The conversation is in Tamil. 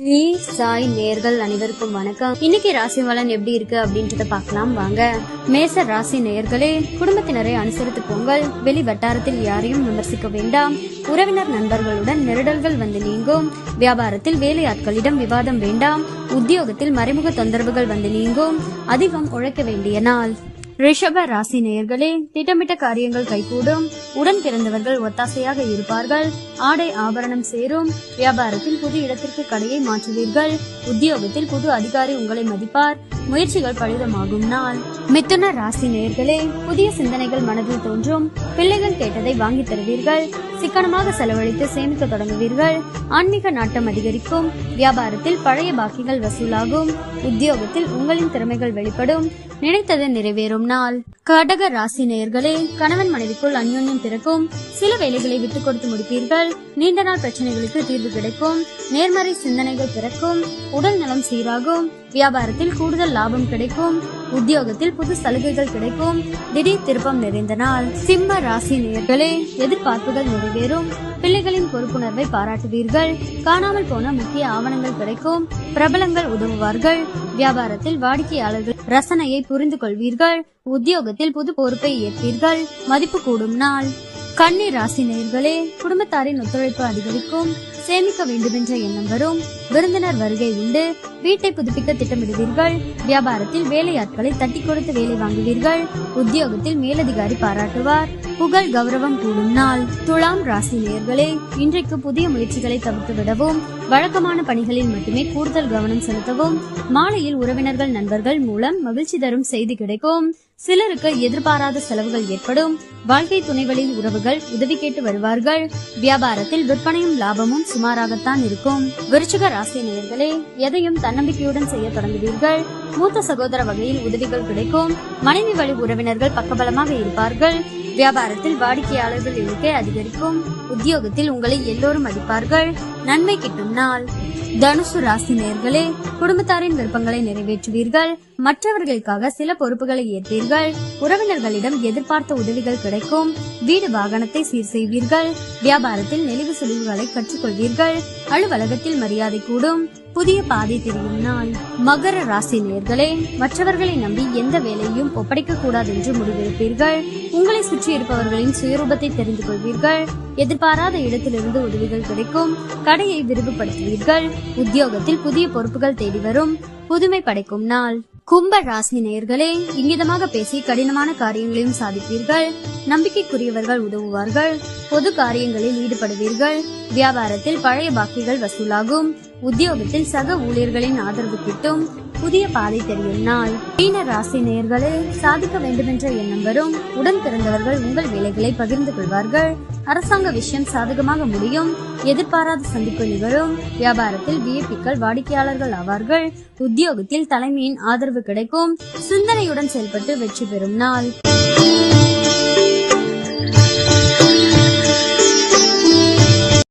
ஈ சாய் நேயர்கள் அனைவருக்கும் வணக்கம். இன்னைக்கு ராசி பலன் எப்படி இருக்கு அப்படின்றத பார்க்கலாம் வாங்க. மேச ராசி நேயர்களே, குடும்பத்தினரை அனுசரித்து போங்கள். வெளி வட்டாரத்தில் யாரையும் விமர்சிக்க வேண்டாம். உறவினர் நண்பர்களுடன் நெருடல்கள் வந்து நீங்கும். வியாபாரத்தில் வேலையாட்களிடம் விவாதம் வேண்டாம். உத்தியோகத்தில் மறைமுக தொந்தரவுகள் வந்து நீங்கும். அதிகம் உழைக்க வேண்டிய நாள். ரிஷப ராசி நேயர்களே, திட்டமிட்ட காரியங்கள் கைகூடும். உடன் பிறந்தவர்கள் ஒத்தாசையாக இருப்பார்கள். ஆடை ஆபரணம் சேரும். வியாபாரத்தில் புது இடத்திற்கு கடையை மாற்றுவீர்கள். உத்தியோகத்தில் புது அதிகாரி உங்களை மதிப்பார். முயற்சிகள் பலிதமாகும் நாள். மிதுன ராசி நேயர்களே, புதிய சிந்தனைகள் மனதில் தோன்றும். பிள்ளைகள் கேட்டதை வாங்கி தருவீர்கள். சிக்கனமாக செலவழித்து சேமிக்க தொடங்குவீர்கள். ஆன்மீக நாட்டம் அதிகரிக்கும். வியாபாரத்தில் பழைய பாக்கிகள் வசூலாகும். உத்தியோகத்தில் உங்களின் திறமைகள் வெளிப்படும். நினைத்தது நிறைவேறும் நாள். கடக ராசி நேயர்களே, கணவன் மனைவிக்குள் அந்யோன்யம் பிறக்கும். சில வேலைகளை விட்டுக் கொடுத்து முடிப்பீர்கள். நீண்ட நாள் பிரச்சனைகளுக்கு தீர்வு கிடைக்கும். நேர்மறை சிந்தனைகள் பிறக்கும். உடல் நலம் சீராகும். வியாபாரத்தில் கூடுதல் லாபம் கிடைக்கும். உத்தியோகத்தில் புது சலுகைகள் கிடைக்கும். திடீர் திருப்பம் நிறைந்த நாள். சிம்ம ராசி நேயர்களே, எதிர்பார்ப்புகள் நிறைவேறும். பிள்ளைகளின் பொறுப்புணர்வை பாராட்டுவீர்கள். காணாமல் போன முக்கிய ஆவணங்கள் கிடைக்கும். பிரபலங்கள் உதவுவார்கள். வியாபாரத்தில் வாடிக்கையாளர்கள் ரசனையை புரிந்து கொள்வீர்கள். உத்தியோகத்தில் புது பொறுப்பை ஏற்பீர்கள். மதிப்பு கூடும் நாள். கன்னி ராசி நேயர்களே, குடும்பத்தாரின் ஒத்துழைப்பு அதிகரிக்கும். சேமிக்க வேண்டுமென்ற எண்ணம் வரும். விருந்தினர் வருகை உண்டு. வீட்டை புதுப்பிக்க திட்டமிடுவீர்கள். வியாபாரத்தில் வேலையாட்களை தட்டி கொடுத்து வேலை வாங்குவீர்கள். உத்தியோகத்தில் மேலதிகாரி பாராட்டுவார். புகழ் கௌரவம் கூடும் நாள். துலாம் ராசி நேயர்களே, இன்றைக்கு புதிய முயற்சிகளை தவிர்த்து விடவும். வழக்கமான பணிகளில் மட்டுமே கூடுதல் கவனம் செலுத்தவும். மாலையில் உறவினர்கள் நண்பர்கள் மூலம் மகிழ்ச்சி தரும் செய்தி கிடைக்கும். சிலருக்கு எதிர்பாராத செலவுகள் ஏற்படும். வாழ்க்கை துணைகளின் உறவுகள் உதவி கேட்டு வருவார்கள். வியாபாரத்தில் விற்பனையும் லாபமும் சுமாராகத்தான் இருக்கும். விருச்சிக ராசி நேயர்களே, எதையும் தன்னம்பிக்கையுடன் செய்ய தொடங்குவீர்கள். மூத்த சகோதர வகையில் உதவிகள் கிடைக்கும். மனைவி வழி உறவினர்கள் பக்கபலமாக இருப்பார்கள். வியாபாரத்தில் வாடிக்கையாளர்கள் எண்ணிக்கை அதிகரிக்கும். உத்தியோகத்தில் உங்களை எல்லோரும் மதிப்பார்கள். நன்மை கிட்டும் நாள். தனுசு ராசி நேயர்களே, குடும்பத்தாரின் விருப்பங்களை நிறைவேற்றுவீர்கள். மற்றவர்களுக்காக சில பொறுப்புகளை ஏற்பீர்கள். உறவினர்களிடம் எதிர்பார்த்த உதவிகள் கிடைக்கும். வீடு வாகனத்தை சீர் செய்வீர்கள். வியாபாரத்தில் நெளிவு சுழிவுகளை கற்றுக்கொள்வீர்கள். அலுவலகத்தில் மரியாதை கூடும். புதிய பாதை தெரியும் நாள். மகர ராசி நேயர்களே, மற்றவர்களை நம்பி எந்த வேலையும் ஒப்படைக்க கூடாது என்று முடிவெடுப்பீர்கள். உங்களை சுற்றி இருப்பவர்களின் சுயரூபத்தை தெரிந்து கொள்வீர்கள். எதிர்பாராத இடத்திலிருந்து உதவிகள் கிடைக்கும். கடையை விரிவுபடுத்துவீர்கள். உத்தியோகத்தில் புதிய பொறுப்புகள் தேடி வரும். புதுமை படைக்கும் நாள். கும்ப ராசி நேயர்களே, இங்கிதமாக பேசி கடினமான காரியங்களையும் சாதிப்பீர்கள். நம்பிக்கைக்குரியவர்கள் உதவுவார்கள். பொது காரியங்களில் ஈடுபடுவீர்கள். வியாபாரத்தில் பழைய பாக்கிகள் வசூலாகும். உத்தியோகத்தில் சக ஊழியர்களின் ஆதரவு கிட்டும். புதிய பாதை தெரியும் நாள். மீன ராசி நேயர்களே, சாதிக்க வேண்டுமென்ற எண்ணம் வரும். உடன் பிறந்தவர்கள் உங்கள் வேலைகளை பகிர்ந்து கொள்வார்கள். அரசாங்க விஷயம் சாதகமாக முடியும். எதிர்பாராத சந்திப்பு நிகழும். வியாபாரத்தில் விஐபிக்கள் வாடிக்கையாளர்கள் ஆவார்கள். உத்தியோகத்தில் தலைமையின் ஆதரவு கிடைக்கும். சிந்தனையுடன் செயல்பட்டு வெற்றி பெறும் நாள்.